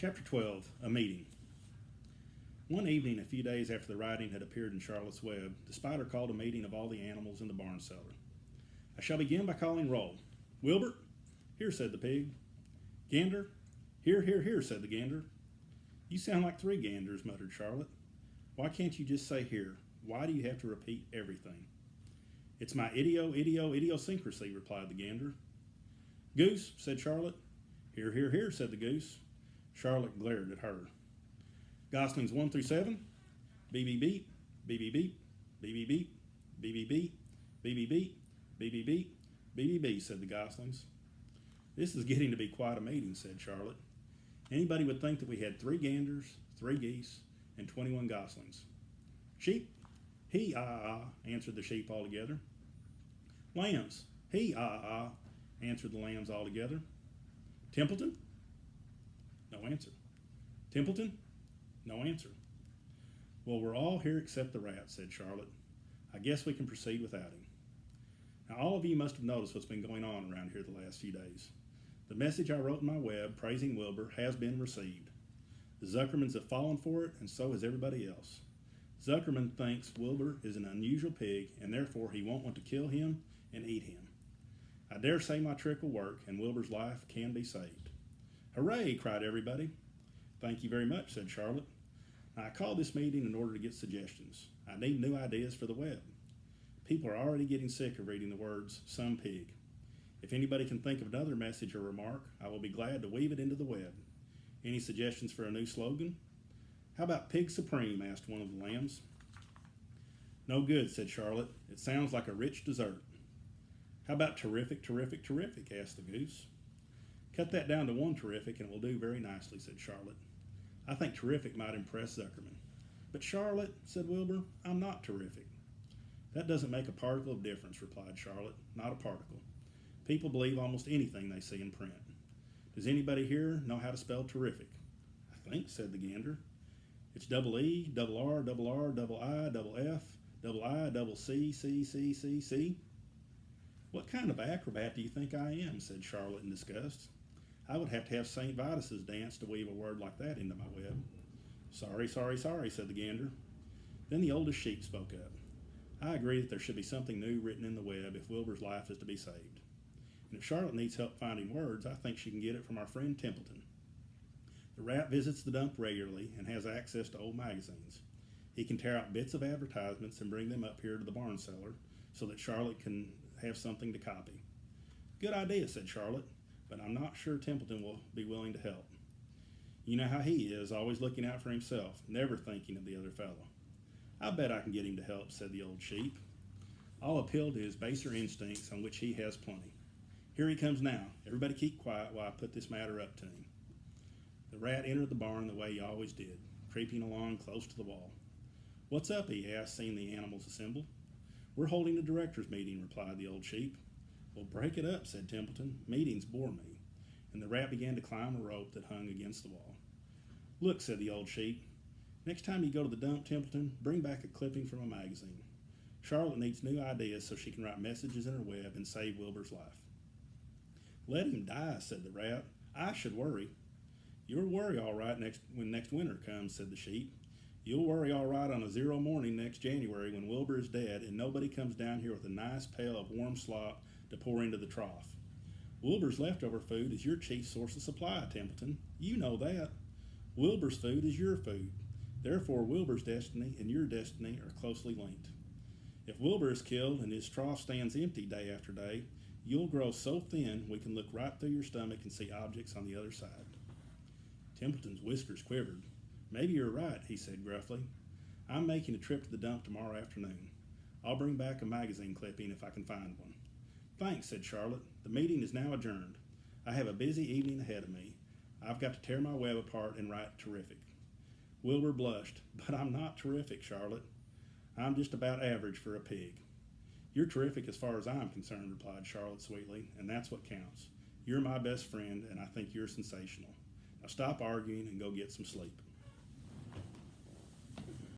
Chapter 12, A Meeting. One evening, a few days after the writing had appeared in Charlotte's Web, the spider called a meeting of all the animals in the barn cellar. I shall begin by calling roll. Wilbert? Here, said the pig. Gander? Here, here, here, said the gander. You sound like three ganders, muttered Charlotte. Why can't you just say here? Why do you have to repeat everything? It's my idiosyncrasy, replied the gander. Goose, said Charlotte. Here, here, here, said the goose. Charlotte glared at her. Goslings 1 through 7. Beep, beep, beep, beep, beep, beep, beep, beep, beep, beep, beep, beep, beep, beep, beep, beep, beep, beep, beep, beep, said the goslings. This is getting to be quite a meeting, said Charlotte. Anybody would think that we had 3 ganders, 3 geese, and 21 goslings. Sheep? He, answered the sheep all together. Lambs? He, answered the lambs all together. Templeton? No answer. Templeton? No answer. Well, we're all here except the rat, said Charlotte. I guess we can proceed without him. Now, all of you must have noticed what's been going on around here the last few days. The message I wrote in my web praising Wilbur has been received. The Zuckermans have fallen for it, and so has everybody else. Zuckerman thinks Wilbur is an unusual pig, and therefore he won't want to kill him and eat him. I dare say my trick will work, and Wilbur's life can be saved. Hooray, cried everybody. Thank you very much, said Charlotte. Now, I called this meeting in order to get suggestions. I need new ideas for the web. People are already getting sick of reading the words, some pig. If anybody can think of another message or remark, I will be glad to weave it into the web. Any suggestions for a new slogan? How about Pig Supreme, asked one of the lambs. No good, said Charlotte. It sounds like a rich dessert. How about terrific, terrific, terrific, asked the goose. Cut that down to 1 terrific and it will do very nicely, said Charlotte. I think terrific might impress Zuckerman. But Charlotte, said Wilbur, I'm not terrific. That doesn't make a particle of difference, replied Charlotte. Not a particle. People believe almost anything they see in print. Does anybody here know how to spell terrific? I think, said the gander. It's double E, double R, double R, double I, double F, double I, double C, C, C, C, C. What kind of acrobat do you think I am? Said Charlotte in disgust. I would have to have St. Vitus's dance to weave a word like that into my web. Sorry, sorry, sorry, said the gander. Then the oldest sheep spoke up. I agree that there should be something new written in the web if Wilbur's life is to be saved. And if Charlotte needs help finding words, I think she can get it from our friend Templeton. The rat visits the dump regularly and has access to old magazines. He can tear out bits of advertisements and bring them up here to the barn cellar so that Charlotte can have something to copy. Good idea, said Charlotte, but I'm not sure Templeton will be willing to help. You know how he is, always looking out for himself, never thinking of the other fellow. I bet I can get him to help, said the old sheep. I'll appeal to his baser instincts, on which he has plenty. Here he comes now. Everybody keep quiet while I put this matter up to him. The rat entered the barn the way he always did, creeping along close to the wall. What's up, he asked, seeing the animals assembled. We're holding a directors' meeting, replied the old sheep. Well, break it up, said Templeton. Meetings bore me. And the rat began to climb a rope that hung against the wall. Look, said the old sheep. Next time you go to the dump, Templeton, bring back a clipping from a magazine. Charlotte needs new ideas so she can write messages in her web and save Wilbur's life. Let him die, said the rat. I should worry. You'll worry all right when next winter comes, said the sheep. You'll worry all right on a 0 morning next January when Wilbur is dead and nobody comes down here with a nice pail of warm slop to pour into the trough. Wilbur's leftover food is your chief source of supply, Templeton. You know that. Wilbur's food is your food. Therefore, Wilbur's destiny and your destiny are closely linked. If Wilbur is killed and his trough stands empty day after day, you'll grow so thin we can look right through your stomach and see objects on the other side. Templeton's whiskers quivered. Maybe you're right, he said gruffly. I'm making a trip to the dump tomorrow afternoon. I'll bring back a magazine clipping if I can find one. Thanks, said Charlotte. The meeting is now adjourned. I have a busy evening ahead of me. I've got to tear my web apart and write terrific. Wilbur blushed. But I'm not terrific, Charlotte. I'm just about average for a pig. You're terrific as far as I'm concerned, replied Charlotte sweetly, and that's what counts. You're my best friend, and I think you're sensational. Now stop arguing and go get some sleep.